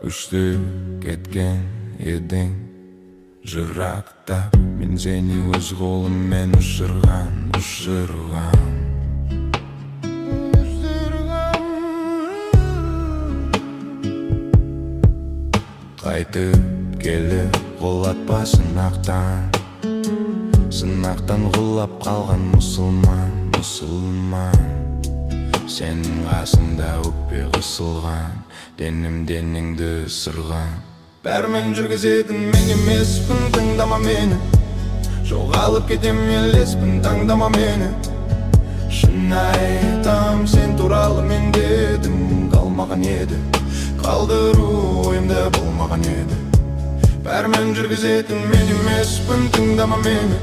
Üçtü ketken edin jıraqta. Men seni öz kolummen uçurgan. Qaytıp kelip qo'llatpa Sınaqtan qo'llap qalgan musulman Senin qasında öppe qısılgan Denim deningdi ısırgan Bәрмен жүргізетін мен емеспін, тыңдама мені Жоғалып кетем елеспін, таңдама мені Шын айтам, сен туралы мен дедім Қалмаған еді, қалдыру ойымда болмаған еді Бәрмен жүргізетін мен емеспін, тыңдама мені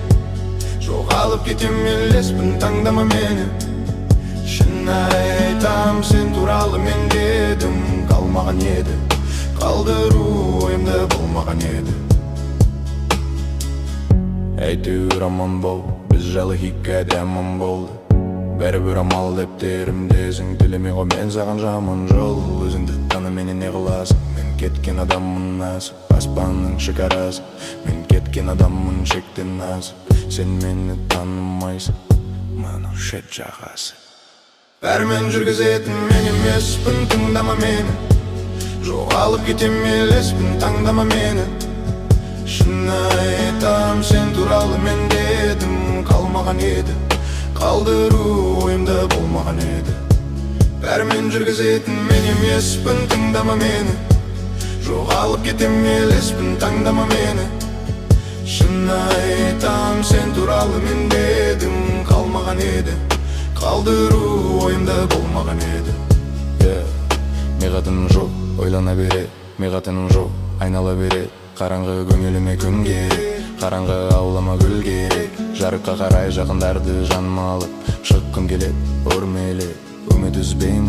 Жоғалып кетем елеспін, таңдама мені Шын айтам, сен туралы мен дедім Қалмаған еді, қалдыру ойымда болмаған еді Әйтеуір аман бол, біз жайлы хикәде аман болды Бәрібір амал деп терімдесің Тілеме ғой мен саған жаман жол Өзіңді таны мені не қыласың Мен кеткен адаммын асып Аспанның шекарасы Мен кеткен адаммын шектен асып Сен мені танымайсың Мұның шет жағасы Бәрмен жүргізетін мен емеспін, тыңдама мені Жоғалып кетем елеспін, таңдама мені Шын айтам, сен туралы мен дедім Қалмаған еді, қалдыру ойымда болмаған еді Бәрмен жүргізетін мен емеспін, тыңдама мені Жоғалып кетем елеспін, таңдама мені Шын айтам, сен туралы мен дедім Қалмаған еді, қалдыру ойымда болмаған еді Миғатыным жоқ, ойлана бере Миғатыным жоқ, айнала бере Қараңғы көңіліме күн керек Қараңғы аулама гүл керек Жарыққа қарай жақындарды жаныма алып Шыққым келет, өрмелеп Үміт үзбейм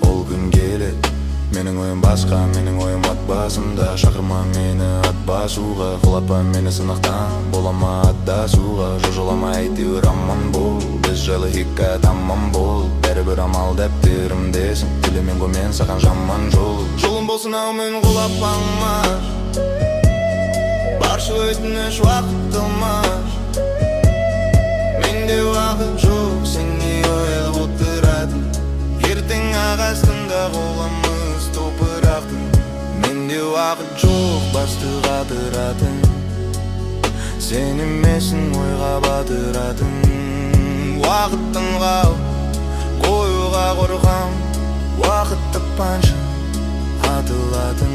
Ол күн келет Менің ойым басқа, менің ойым ат басында Шақырма мені ат басуға Құлатпа мені сынақтан Болама аддасуға Жолама әйтеуір аман бол Біз жайлы хикәят аман бол Бәрібір амал деп терімдесің Тілемен ғой мен саған жаман жол Жолым болсын ау мен құлаппаңма Баршы өтініш уақытылмаш Менде уақыт жоқ Сен не ойлап отыратын Ертең ағастында қоламыз топырақтың Менде уақыт жоқ басты қатыратын Сен емесің ойға батыратын Уақыттың қау қоюға қорқам Уақытты панша атылатын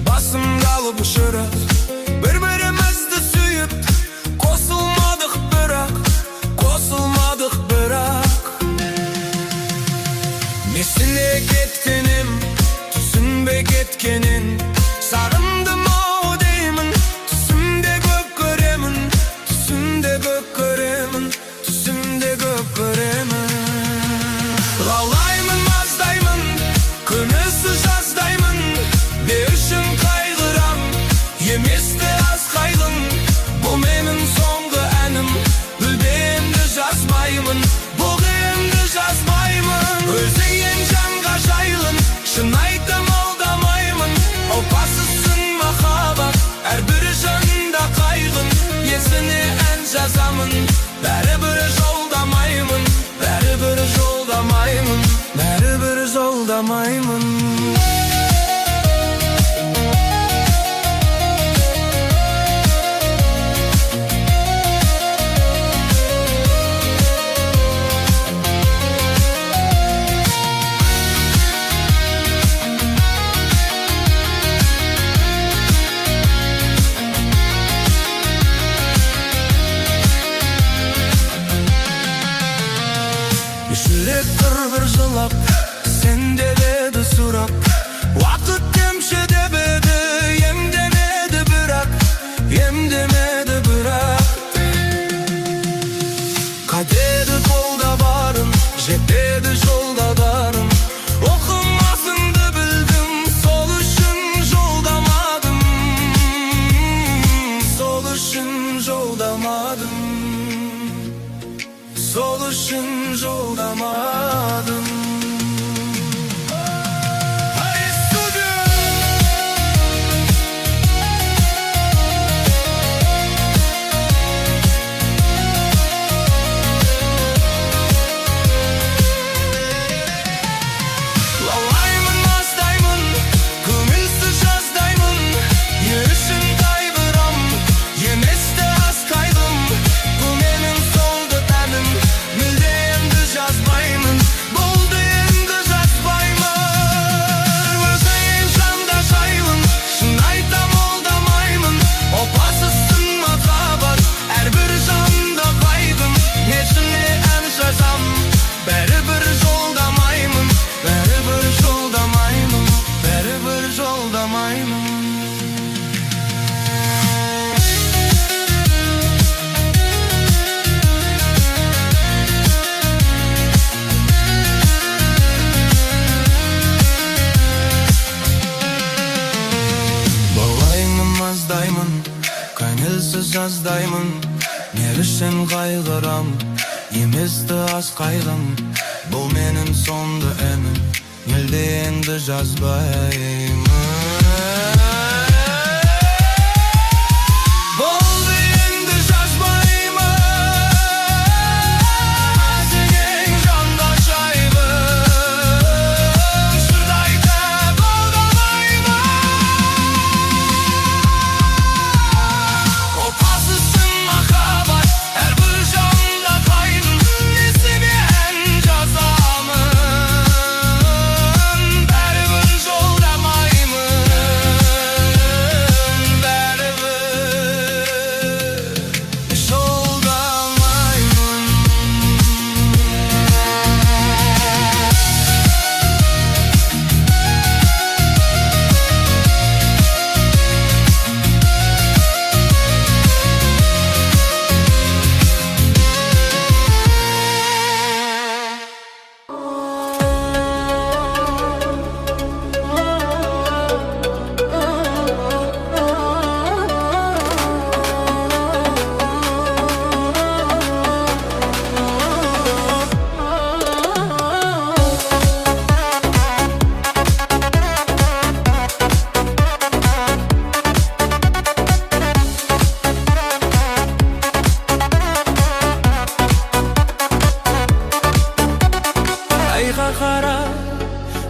Басымда алып ұшырып Бір-бірімізді сүйіп Қосылмадық бірақ Несіне кеткенім Түсінбей кеткенін Сағындым ау деймін Түсімде көп көремін Лаулаймын, маздаймын Күнісі жаздаймын Не үшін қайғырам Еместі аз қайғым Бұл менің соңғы әнім Бүлдемді жазмаймын Бұғымды жазмаймын Өзіңен жанға жайлын Шын айтам алдамаймын Опасызсың махаббат Әрбір жанында қайғын Есіне ән жазамын Бәрібір жолдамаймын Бәрібір жолдамаймын жазбаймын, көңілсіз жаздаймын. Не үшін қайғырам, еместі аз қайғым. Бұл менің соңғы әнім, елдеңді жазбаймын.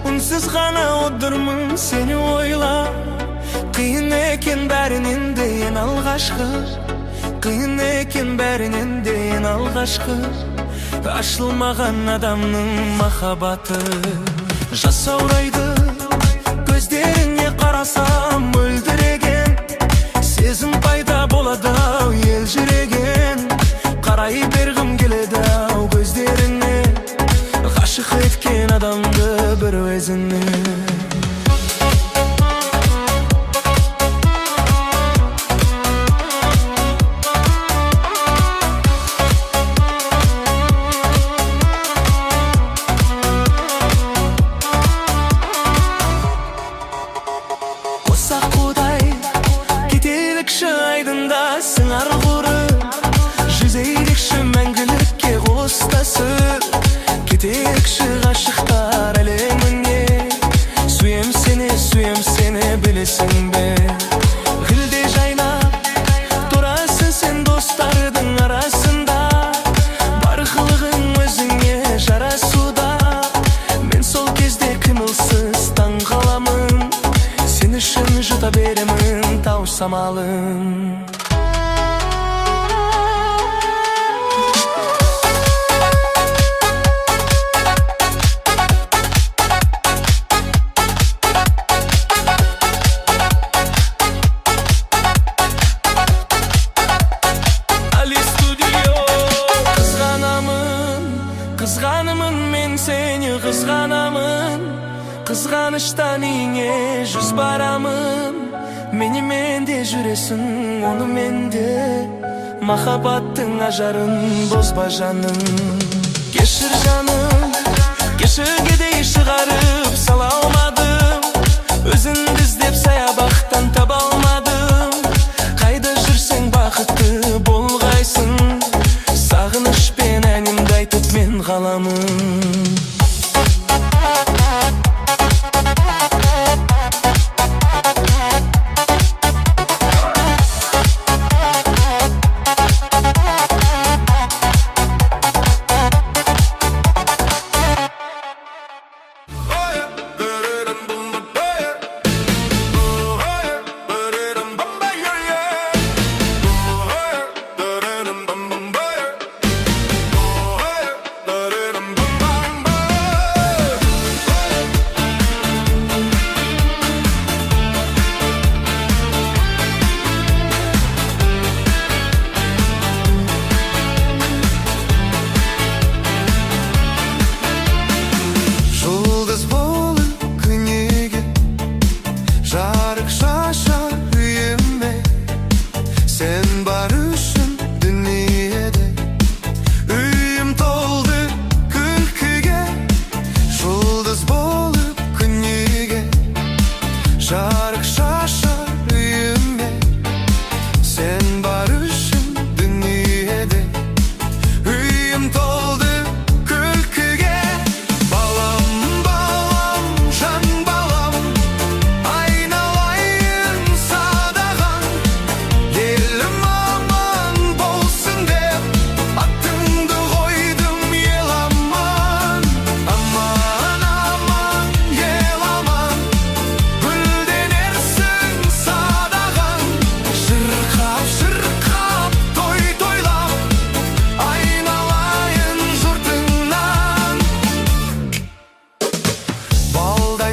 Үнсіз ғана отырмын сені ойла. Қиын екен бәрінен де ең алғашқы, қиын екен бәрінен де ең алғашқы. Ашылмаған адамның махаббаты. Жасаурайды көздеріңе қарасам, мөлдіреген сезім пайда болады-ау елжіреген. Қарай бергім келеді-ау көздеріңе, ғашық еткен адамды бір өзіне. Қосақ құдай кетелікші айдында сыңар құрып, жүзейдекші мәңгілікке қостасып. Кетекші ғашықтар әлеміне, сүйем сені білесің бе? Гүлде жайнап тұрасың сен достардың арасында, бар қылығың өзіңе жарасуда. Мен сол кезде қимылсыз таң қаламын, сен үшін жұта беремін тау самалын. Қызғанымын мен сені, қызғанамын. Қызғаныштан үйіңе жүз барамын. Менімен де жүресің, онымен де. Махаббаттың ажарын бозба жаным. Кешір жаным, кешіргедей шығарып сала алмадым. Өзіңді іздеп саябақтан таба алмадым. Қайда жүрсең бақытты болғайсың, сағынышпен әнімді айтып мен қаламын.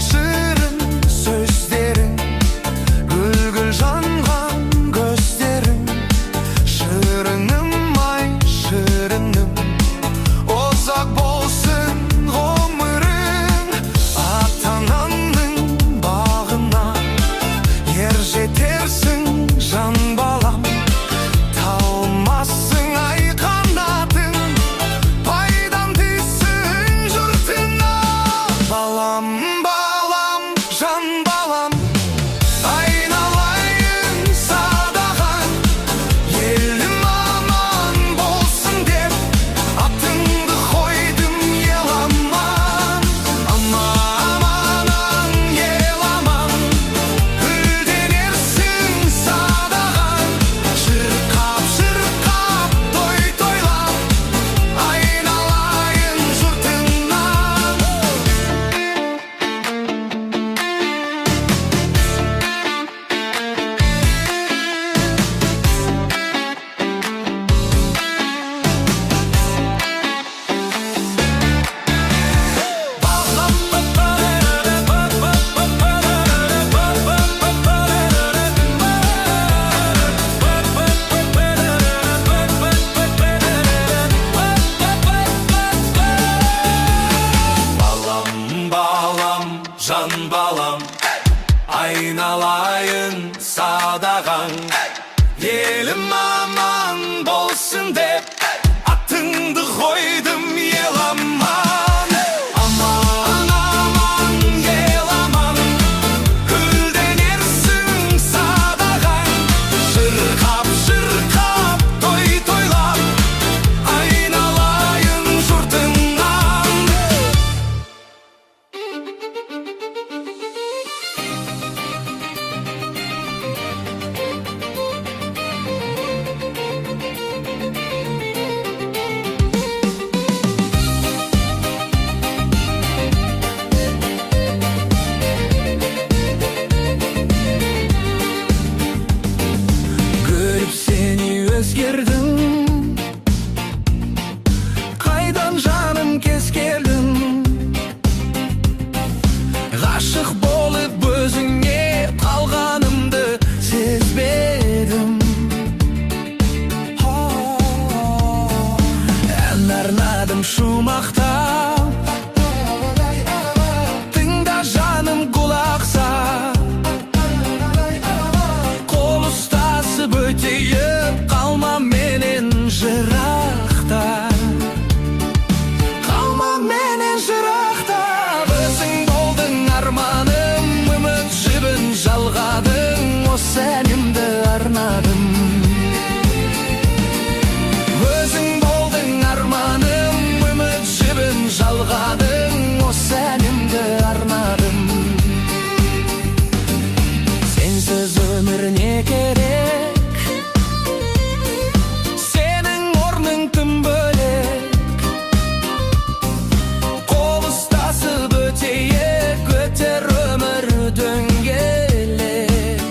şirin sözlerin, gül gül jangan gözlerin. Şirinim ay şirinim, uzak bolsun ömrün. Ata-ananın bağına yer jetersin can balam. Talmazsın ay kanadın, paydan tüysün jurtuna. Balam balam can balam, aynalayın sadağan. Elim aman bolsun dep atыңды koydum el aman. Aman aman el aman, güldenersin sadağan. Şırkap şırkap toy toylap, aynalayın jurtыңнан. Balam balam can balam, aynalayın sadağan. Elim aman bolsun dep atыңды koydum el aman. Aman aman el aman, güldenersin sadağan. Şırkap şırkap toy toylap, aynalayın jurtыңнан. Görüp seni özgerdin, kaydan canım keskeldin. Aşık bolup özüңe kalganımdı sezbedim. En arnadım şu maktap, tыңда жаным kulaksa. Kol ustasып öteyip kalma menen jıraqta. Kalma menen jıraqta. Özüң болдың armanım, ümit jibin жалғадың, o senimdi arnadım. Özüң болдың armanım, ümit jibin жалғадың, o senimdi arnadım. Sensiz ömür ne gerek, senin ornun tüm bölek. Kol ustasып öteyip göter ömür döngелек.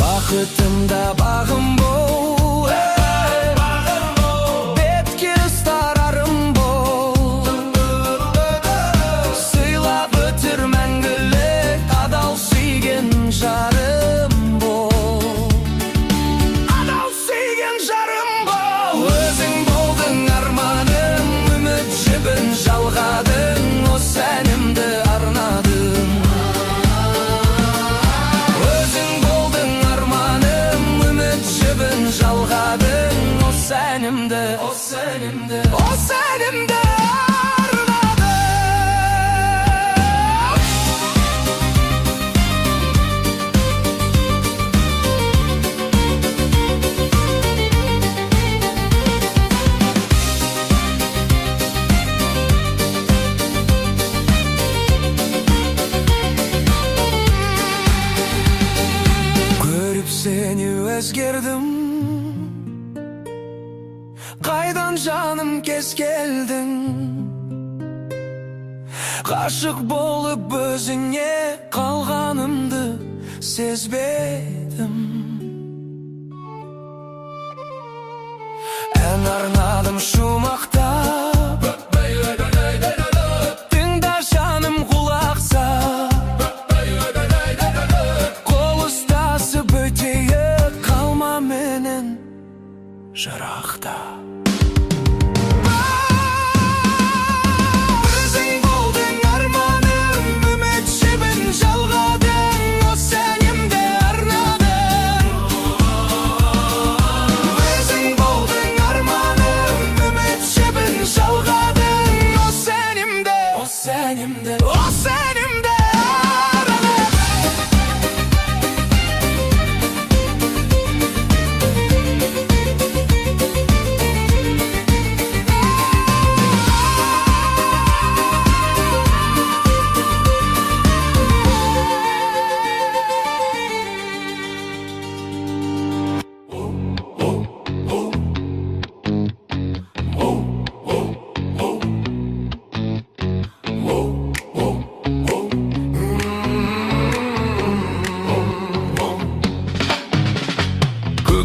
Bakıtımda bağım bol, betke ıstararım bol. Sıylap ötür мәңгілік, адал сүйген жарым бол. Адал сүйген жарым бол. Өзің болдың арманым, үміт жібін жалғадың, o сәнімді арнадың. Өзің болдың арманым, үміт жібін жалғадың, o сәнімді арнадың. Görüp seni özgerdim, kaydan canım keskeldin. Aşık bolup özüңe kalganımdı sezbedim. En arnadım şu maktap,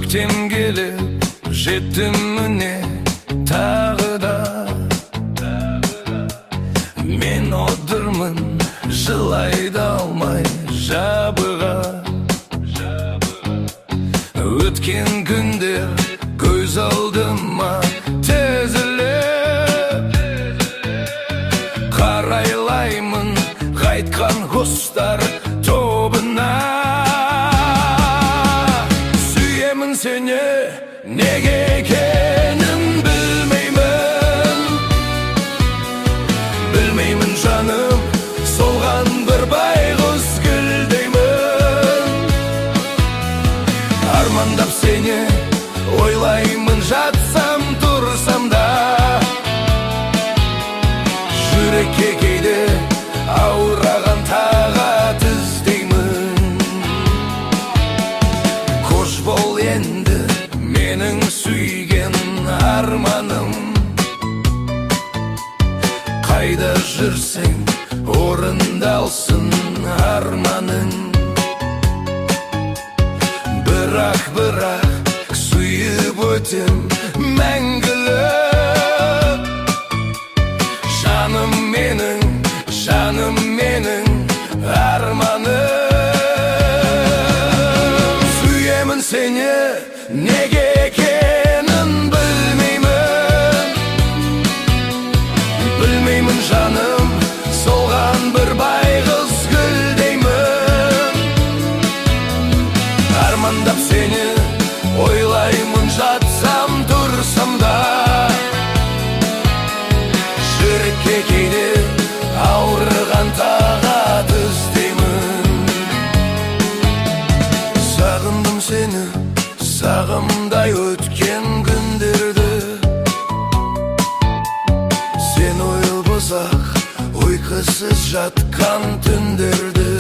Көктем келіп жеттім міне тағы да. Мен отырмын жылай да алмай жабыға. Өткен күндер көз алдыма тізіліп, қарайлаймын қайтқан құстар тобына. Сүйемін сені, неге екенін білмеймін. Білмеймін жаным, солған бір байғұс гүлдеймін. Армандап сені ойлаймын, жатсам тұрсам да. Жүрекке кейде ауыраған тағат іздеймін. Қош бол енді менің сүйген арманым. Қайда жүрсең орындалсын арманың. Бірақ сүйіп өтем мәңгілік. Жаным менің арманым. Сүйемін сені, неге екенін білмеймін. Білмеймін жаным, солған бір байғыз гүлдеймін. Армандап сені ойлаймын, жатсам тұрсам да. Жүрекке кейде ауырған тағат іздеймін. Сағындым сені, сағымдай өткен күндерді. Сен ойыл бозақ, ұйқысыз жатқан түндерді.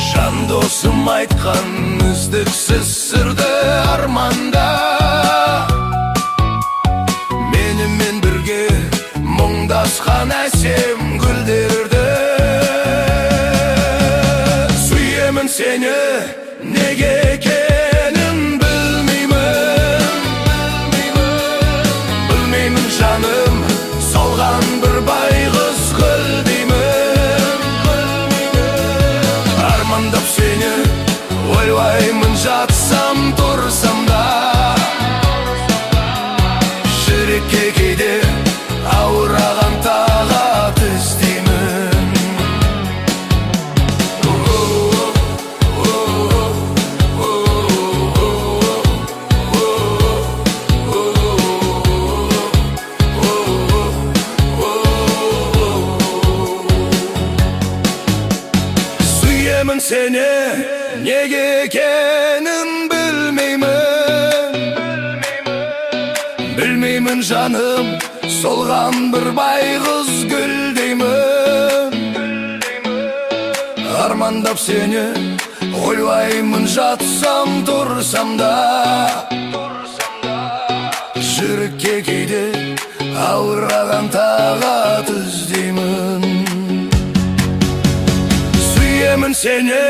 Жан досым айтқан үздіксіз сырды арманда. Менімен бірге мұңдасқан әсем гүлдерді. Сүйемін сені, неге екенін білмеймін. Білмеймін жаным, солған бір байғыз гүлдеймін. Армандап сені ойлаймын, жатсам тұрсам да. Жүрекке кейде ауыраған тағат іздеймін. Сүйемін сені, неге екенін білмеймін. Білмеймін жаным, солған бір байғыз гүлдеймін. Армандап сені ойлаймын, жатсам тұрсам да. Жүрекке кейде ауырған тағат іздеймін. Сүйемін сені,